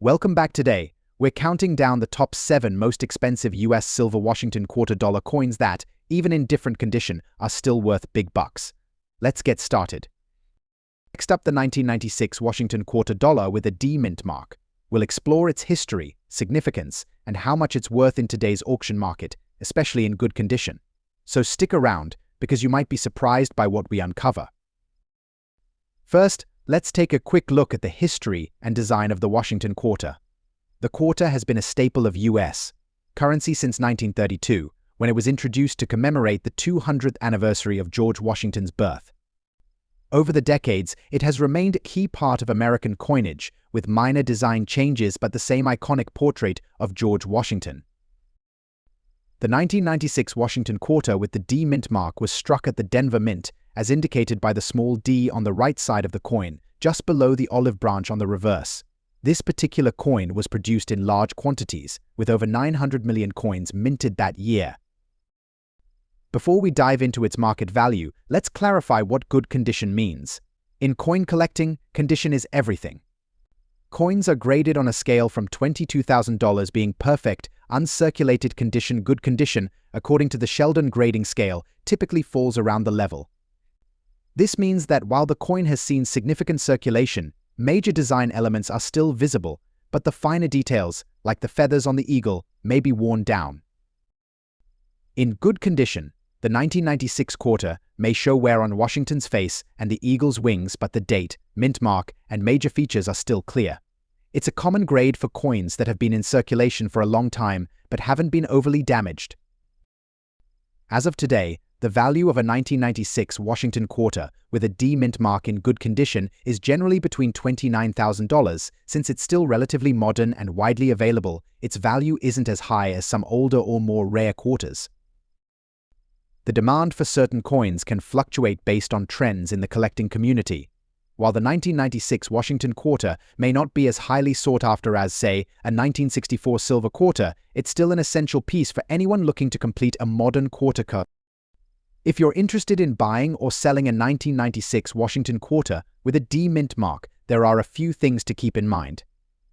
Welcome back. Today, we're counting down the top 7 most expensive US silver Washington quarter dollar coins that, even in different condition, are still worth big bucks. Let's get started. Next up, the 1996 Washington quarter dollar with a D mint mark. We'll explore its history, significance, and how much it's worth in today's auction market, especially in good condition. So stick around, because you might be surprised by what we uncover. First, let's take a quick look at the history and design of the Washington quarter. The quarter has been a staple of US currency since 1932, when it was introduced to commemorate the 200th anniversary of George Washington's birth. Over the decades, it has remained a key part of American coinage, with minor design changes but the same iconic portrait of George Washington. The 1996 Washington quarter with the D mint mark was struck at the Denver Mint, as indicated by the small D on the right side of the coin, just below the olive branch on the reverse. This particular coin was produced in large quantities, with over 900 million coins minted that year. Before we dive into its market value, let's clarify what good condition means. In coin collecting, condition is everything. Coins are graded on a scale from $22,000 being perfect, uncirculated condition, good condition, according to the Sheldon grading scale, typically falls around the level. This means that while the coin has seen significant circulation, major design elements are still visible, but the finer details, like the feathers on the eagle, may be worn down. In good condition, the 1996 quarter may show wear on Washington's face and the eagle's wings, but the date, mint mark, and major features are still clear. It's a common grade for coins that have been in circulation for a long time but haven't been overly damaged. As of today, the value of a 1996 Washington quarter with a D mint mark in good condition is generally between $29,000. Since it's still relatively modern and widely available, its value isn't as high as some older or more rare quarters. The demand for certain coins can fluctuate based on trends in the collecting community. While the 1996 Washington quarter may not be as highly sought after as, say, a 1964 silver quarter, it's still an essential piece for anyone looking to complete a modern quarter cut. If you're interested in buying or selling a 1996 Washington quarter with a D mint mark, there are a few things to keep in mind.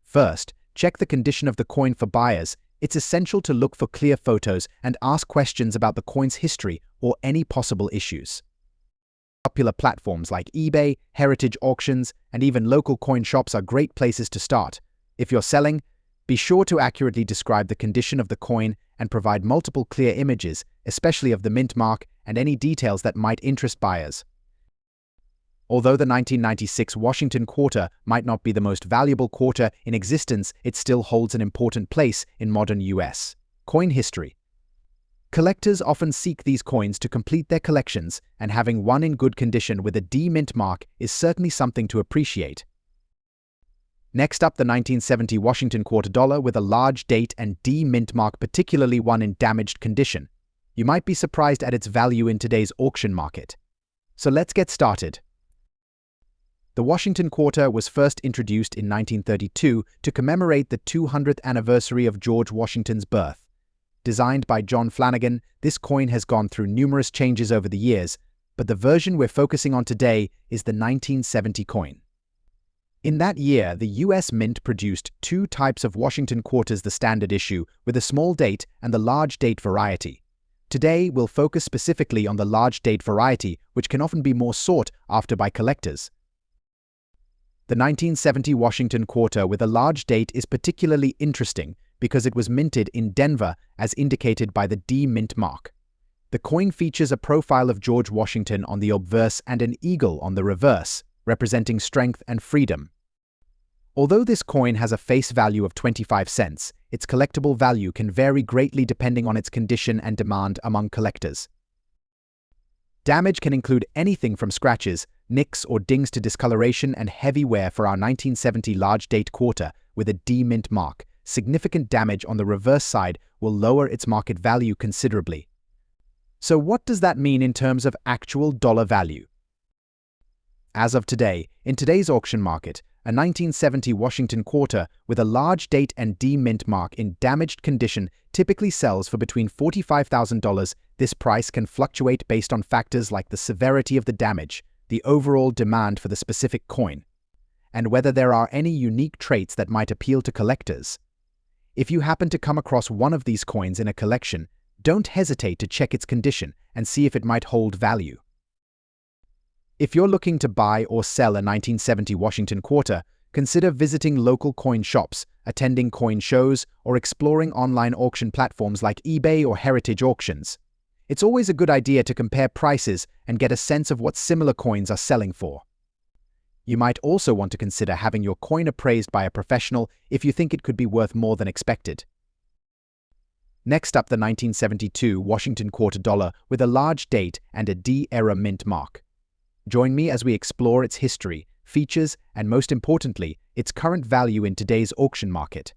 First, check the condition of the coin for buyers. It's essential to look for clear photos and ask questions about the coin's history or any possible issues. Popular platforms like eBay, heritage auctions, and even local coin shops are great places to start. If you're selling, be sure to accurately describe the condition of the coin and provide multiple clear images, especially of the mint mark and any details that might interest buyers. Although the 1996 Washington quarter might not be the most valuable quarter in existence, it still holds an important place in modern US coin history. Collectors often seek these coins to complete their collections, and having one in good condition with a D mint mark is certainly something to appreciate. Next up, the 1970 Washington quarter dollar with a large date and D mint mark, particularly one in damaged condition. You might be surprised at its value in today's auction market. So let's get started. The Washington quarter was first introduced in 1932 to commemorate the 200th anniversary of George Washington's birth. Designed by John Flanagan, this coin has gone through numerous changes over the years, but the version we're focusing on today is the 1970 coin. In that year, the US Mint produced 2 types of Washington quarters: the standard issue with a small date and the large date variety. Today, we'll focus specifically on the large date variety, which can often be more sought after by collectors. The 1970 Washington quarter with a large date is particularly interesting because it was minted in Denver, as indicated by the D mint mark. The coin features a profile of George Washington on the obverse and an eagle on the reverse, representing strength and freedom. Although this coin has a face value of 25 cents, its collectible value can vary greatly depending on its condition and demand among collectors. Damage can include anything from scratches, nicks or dings to discoloration and heavy wear. For our 1970 large date quarter with a D mint mark, significant damage on the reverse side will lower its market value considerably. So what does that mean in terms of actual dollar value? As of today, in today's auction market, a 1970 Washington quarter with a large date and D mint mark in damaged condition typically sells for between $45,000. This price can fluctuate based on factors like the severity of the damage, the overall demand for the specific coin, and whether there are any unique traits that might appeal to collectors. If you happen to come across one of these coins in a collection, don't hesitate to check its condition and see if it might hold value. If you're looking to buy or sell a 1970 Washington quarter, consider visiting local coin shops, attending coin shows, or exploring online auction platforms like eBay or heritage auctions. It's always a good idea to compare prices and get a sense of what similar coins are selling for. You might also want to consider having your coin appraised by a professional if you think it could be worth more than expected. Next up, the 1972 Washington quarter dollar with a large date and a D-era mint mark. Join me as we explore its history, features, and most importantly, its current value in today's auction market.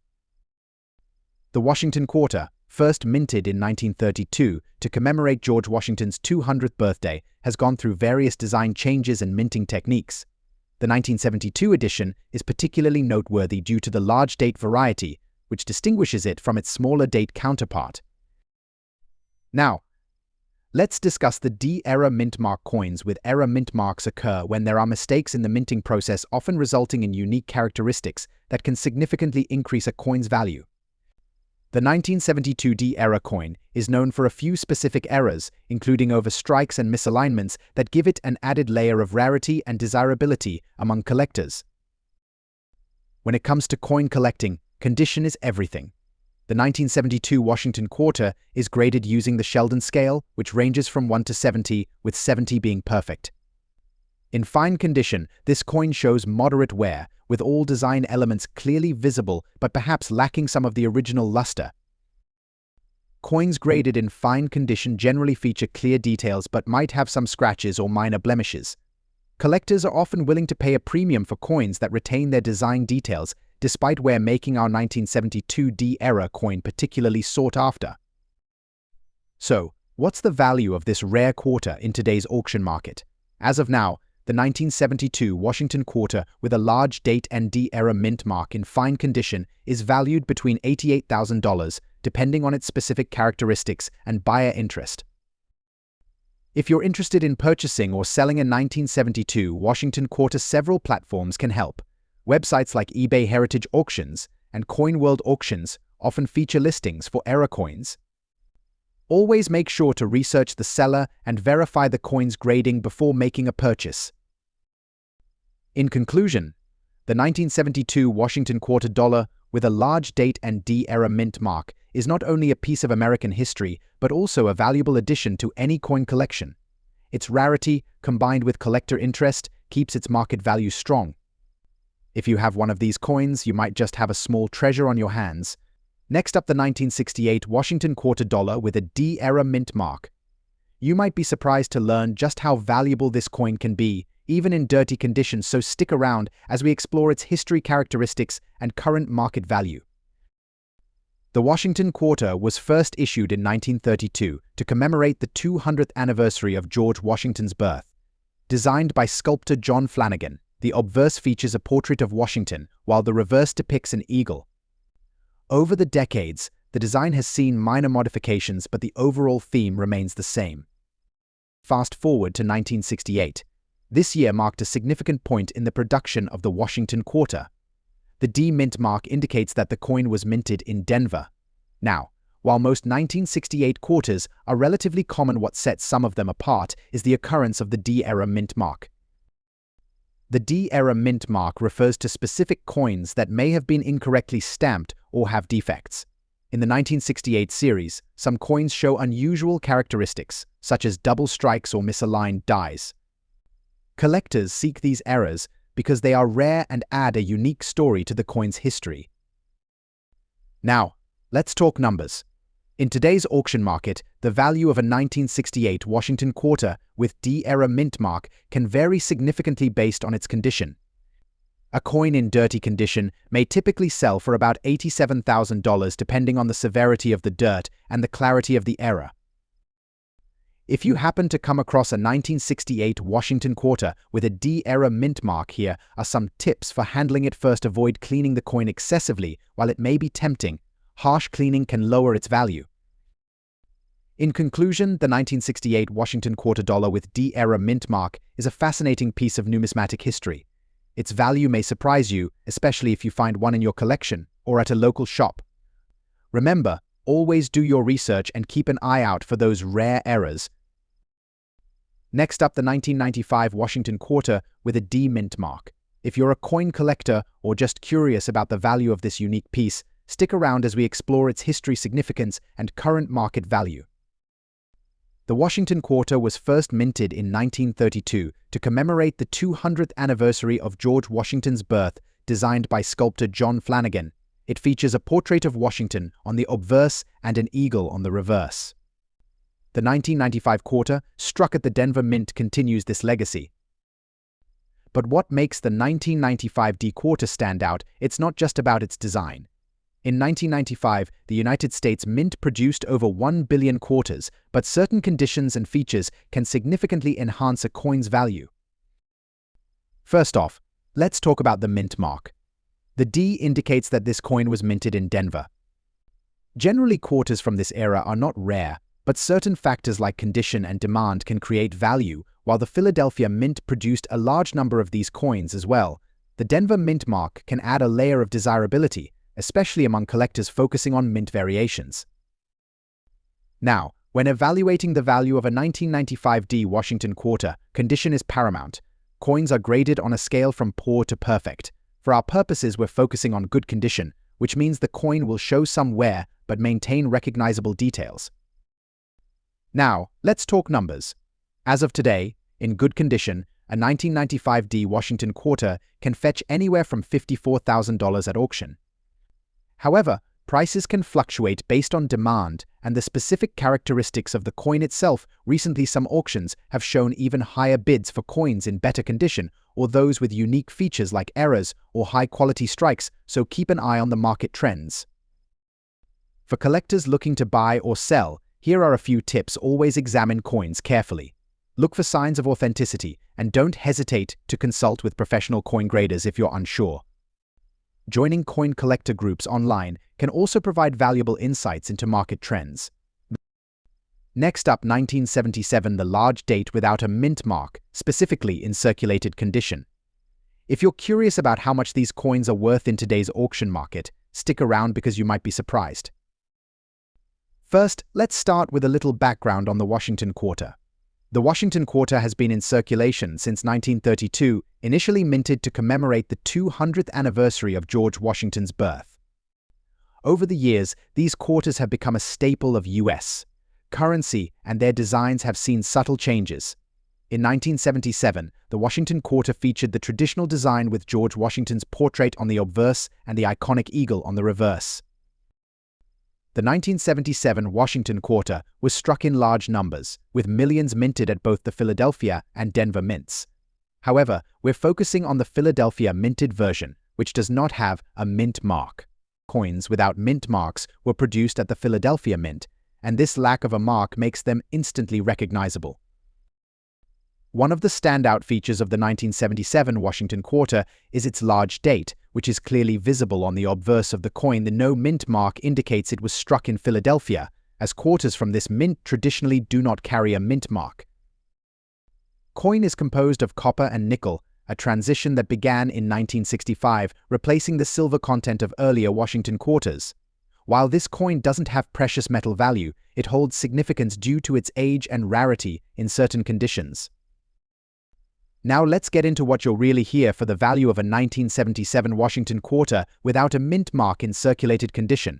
The Washington quarter, first minted in 1932 to commemorate George Washington's 200th birthday, has gone through various design changes and minting techniques. The 1972 edition is particularly noteworthy due to the large date variety, which distinguishes it from its smaller date counterpart. Now, let's discuss the D-era mint mark coins. With era mint marks occur when there are mistakes in the minting process, often resulting in unique characteristics that can significantly increase a coin's value. The 1972 D-era coin is known for a few specific errors, including overstrikes and misalignments, that give it an added layer of rarity and desirability among collectors. When it comes to coin collecting, condition is everything. The 1972 Washington quarter is graded using the Sheldon scale, which ranges from 1 to 70, with 70 being perfect. In fine condition, this coin shows moderate wear, with all design elements clearly visible but perhaps lacking some of the original luster. Coins graded in fine condition generally feature clear details but might have some scratches or minor blemishes. Collectors are often willing to pay a premium for coins that retain their design details, despite wear, making our 1972 D-era coin particularly sought after. So, what's the value of this rare quarter in today's auction market? As of now, the 1972 Washington quarter with a large date and D-era mint mark in fine condition is valued between $88,000, depending on its specific characteristics and buyer interest. If you're interested in purchasing or selling a 1972 Washington quarter, several platforms can help. Websites like eBay Heritage Auctions and Coin World Auctions often feature listings for era coins. Always make sure to research the seller and verify the coin's grading before making a purchase. In conclusion, the 1972 Washington quarter dollar with a large date and D-era mint mark is not only a piece of American history, but also a valuable addition to any coin collection. Its rarity, combined with collector interest, keeps its market value strong. If you have one of these coins, you might just have a small treasure on your hands. Next up, the 1968 Washington quarter dollar with a D-era mint mark. You might be surprised to learn just how valuable this coin can be, even in dirty conditions, so stick around as we explore its history, characteristics, and current market value. The Washington quarter was first issued in 1932 to commemorate the 200th anniversary of George Washington's birth. Designed by sculptor John Flanagan, the obverse features a portrait of Washington, while the reverse depicts an eagle. Over the decades, the design has seen minor modifications, but the overall theme remains the same. Fast forward to 1968. This year marked a significant point in the production of the Washington quarter. The D mint mark indicates that the coin was minted in Denver. Now, while most 1968 quarters are relatively common, what sets some of them apart is the occurrence of the D-era mint mark. The D-era mint mark refers to specific coins that may have been incorrectly stamped or have defects. In the 1968 series, some coins show unusual characteristics, such as double strikes or misaligned dies. Collectors seek these errors because they are rare and add a unique story to the coin's history. Now, let's talk numbers. In today's auction market, the value of a 1968 Washington quarter with D-era mint mark can vary significantly based on its condition. A coin in dirty condition may typically sell for about $87,000 depending on the severity of the dirt and the clarity of the error. If you happen to come across a 1968 Washington quarter with a D-era mint mark, here are some tips for handling it. First, avoid cleaning the coin excessively. While it may be tempting, harsh cleaning can lower its value. In conclusion, the 1968 Washington quarter dollar with D-era mint mark is a fascinating piece of numismatic history. Its value may surprise you, especially if you find one in your collection or at a local shop. Remember, always do your research and keep an eye out for those rare errors. Next up, the 1995 Washington Quarter with a D mint mark. If you're a coin collector or just curious about the value of this unique piece, stick around as we explore its history, significance, and current market value. The Washington Quarter was first minted in 1932 to commemorate the 200th anniversary of George Washington's birth, designed by sculptor John Flanagan. It features a portrait of Washington on the obverse and an eagle on the reverse. The 1995 quarter, struck at the Denver Mint, continues this legacy. But what makes the 1995 D quarter stand out? It's not just about its design. In 1995, the United States Mint produced over 1 billion quarters, but certain conditions and features can significantly enhance a coin's value. First off, let's talk about the mint mark. The D indicates that this coin was minted in Denver. Generally, quarters from this era are not rare, but certain factors like condition and demand can create value, while the Philadelphia Mint produced a large number of these coins as well. The Denver Mint mark can add a layer of desirability, especially among collectors focusing on mint variations. Now, when evaluating the value of a 1995 D Washington Quarter, condition is paramount. Coins are graded on a scale from poor to perfect. For our purposes, we're focusing on good condition, which means the coin will show some wear but maintain recognizable details. Now, let's talk numbers. As of today, in good condition, a 1995 D Washington Quarter can fetch anywhere from $54,000 at auction. However, prices can fluctuate based on demand and the specific characteristics of the coin itself. Recently, some auctions have shown even higher bids for coins in better condition or those with unique features like errors or high-quality strikes, so keep an eye on the market trends. For collectors looking to buy or sell, here are a few tips. Always examine coins carefully. Look for signs of authenticity and don't hesitate to consult with professional coin graders if you're unsure. Joining coin collector groups online can also provide valuable insights into market trends. Next up, 1977, the large date without a mint mark, specifically in circulated condition. If you're curious about how much these coins are worth in today's auction market, stick around because you might be surprised. First, let's start with a little background on the Washington Quarter. The Washington Quarter has been in circulation since 1932, initially minted to commemorate the 200th anniversary of George Washington's birth. Over the years, these quarters have become a staple of U.S. currency, and their designs have seen subtle changes. In 1977, the Washington Quarter featured the traditional design with George Washington's portrait on the obverse and the iconic eagle on the reverse. The 1977 Washington Quarter was struck in large numbers, with millions minted at both the Philadelphia and Denver mints. However, we're focusing on the Philadelphia minted version, which does not have a mint mark. Coins without mint marks were produced at the Philadelphia Mint, and this lack of a mark makes them instantly recognizable. One of the standout features of the 1977 Washington Quarter is its large date, which is clearly visible on the obverse of the coin. The no mint mark indicates it was struck in Philadelphia, as quarters from this mint traditionally do not carry a mint mark. Coin is composed of copper and nickel, a transition that began in 1965, replacing the silver content of earlier Washington Quarters. While this coin doesn't have precious metal value, it holds significance due to its age and rarity in certain conditions. Now let's get into what you're really here for: the value of a 1977 Washington Quarter without a mint mark in circulated condition.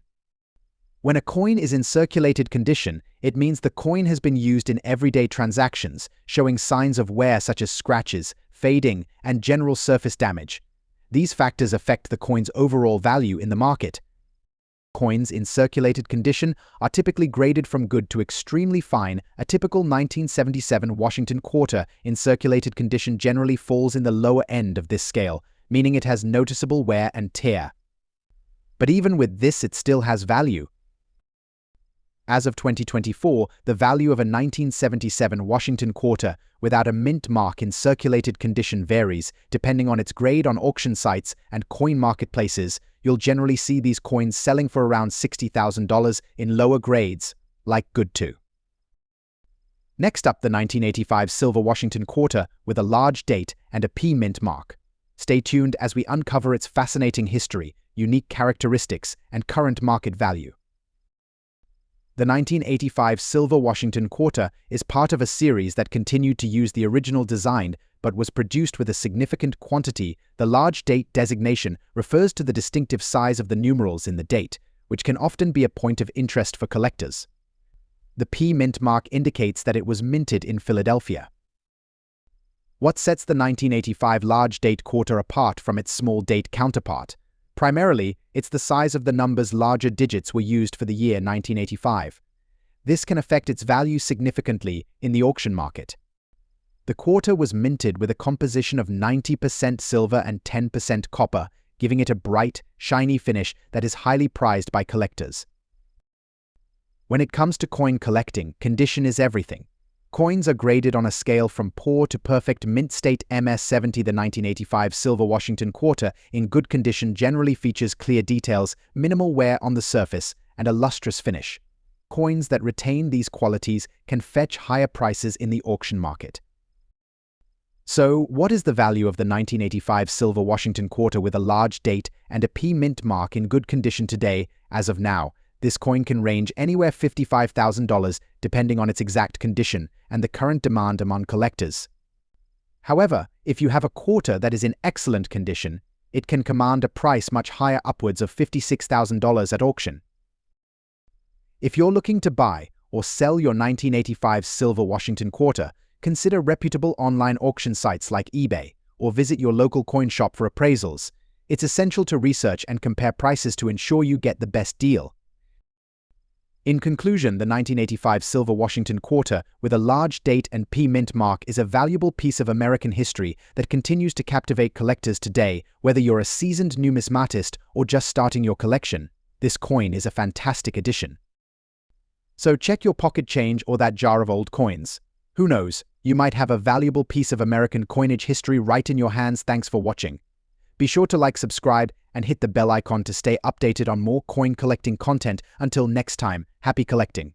When a coin is in circulated condition, it means the coin has been used in everyday transactions, showing signs of wear such as scratches, fading, and general surface damage. These factors affect the coin's overall value in the market. Coins in circulated condition are typically graded from good to extremely fine. A typical 1977 Washington Quarter in circulated condition generally falls in the lower end of this scale, meaning it has noticeable wear and tear. But even with this, it still has value. As of 2024, the value of a 1977 Washington Quarter without a mint mark in circulated condition varies, depending on its grade. On auction sites and coin marketplaces, you'll generally see these coins selling for around $60,000 in lower grades, like good to. Next up, the 1985 silver Washington Quarter with a large date and a P mint mark. Stay tuned as we uncover its fascinating history, unique characteristics, and current market value. The 1985 silver Washington quarter is part of a series that continued to use the original design but was produced with a significant quantity. The large date designation refers to the distinctive size of the numerals in the date, which can often be a point of interest for collectors. The P mint mark indicates that it was minted in Philadelphia. What sets the 1985 large date quarter apart from its small date counterpart? Primarily, it's the size of the numbers. Larger digits were used for the year 1985. This can affect its value significantly in the auction market. The quarter was minted with a composition of 90% silver and 10% copper, giving it a bright, shiny finish that is highly prized by collectors. When it comes to coin collecting, condition is everything. Coins are graded on a scale from poor to perfect mint state. MS-70. The 1985 silver Washington quarter in good condition generally features clear details, minimal wear on the surface, and a lustrous finish. Coins that retain these qualities can fetch higher prices in the auction market. So, what is the value of the 1985 silver Washington quarter with a large date and a P mint mark in good condition today? As of now, this coin can range anywhere $55,000 depending on its exact condition and the current demand among collectors. However, if you have a quarter that is in excellent condition, it can command a price much higher, upwards of $56,000 at auction. If you're looking to buy or sell your 1985 silver Washington quarter, consider reputable online auction sites like eBay or visit your local coin shop for appraisals. It's essential to research and compare prices to ensure you get the best deal. In conclusion, the 1985 silver Washington quarter with a large date and P mint mark is a valuable piece of American history that continues to captivate collectors today. Whether you're a seasoned numismatist or just starting your collection, this coin is a fantastic addition. So check your pocket change or that jar of old coins. Who knows, you might have a valuable piece of American coinage history right in your hands. Thanks for watching. Be sure to like, subscribe, and hit the bell icon to stay updated on more coin collecting content. Until next time, happy collecting.